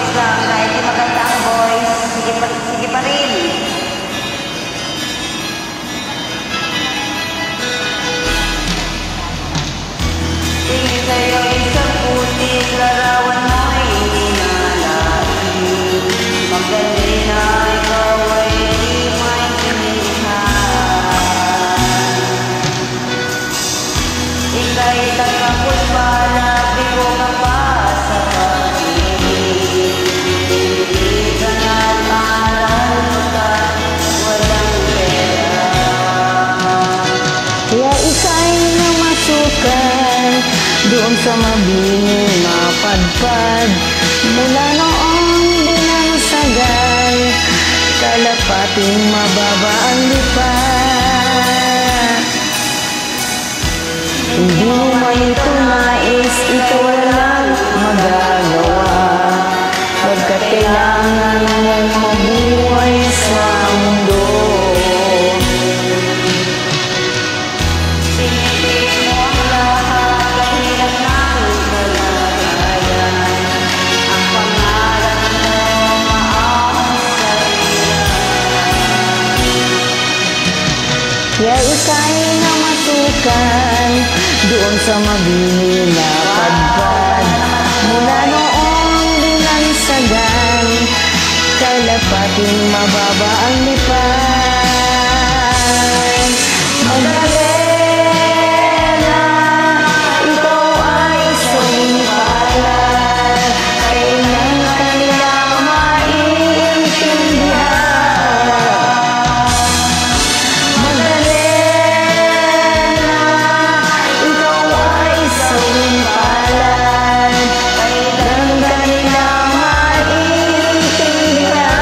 voice lang. Kahit di maganda ang voice, sige pa rin. Tingin sa'yo isang puting larawan mo'y hinalain. Magaling na ikaw ay di maintindihan. Ika'y tagapos pala, bigo ka pa sa pag-ibig. Hindi ka nag-aaral ka, walang pera. Kaya ika'y namasukan doon sa mabinging mapadpad. Mula noong dinansagan, kalapating mababa ang lipad. Hindi mo man ito nais, ito walang magagawa. Pagkat kailangan mong mabuhay sa mundo. Pinipili mo ang lahat, kahirap ng kalagayan. Ang pangarap mo, maahos sa hirap. Kaya ika'y namasukan doon sa mabinging na padpad. Mula noong dinansagan, kalapating mababa ang lipad. Magdalena, ikaw ay sumipalad. Kailan ka nila maiintindihan? Magdalena, ikaw ay sumipalad. Kailan ka nila maiintindihan?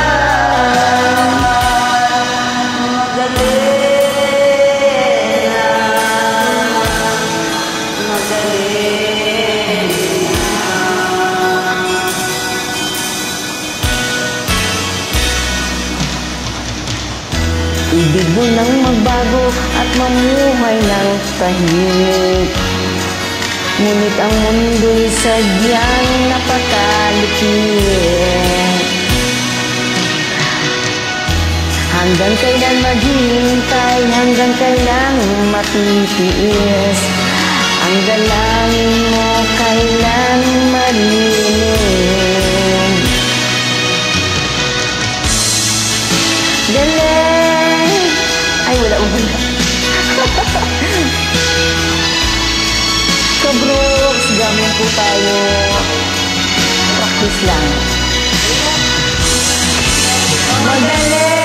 Ibig mo nang magbago at mamuhay ng tahimik. Ngunit ang mundo'y sadyang napakalupit. Hanggang kailan maghihintay, hanggang kailan matitiis. Ang dalangin mo kailan marinig. Galing! Ay, wala. So, Brooks, gamit po tayo. Practice lang. Magaling!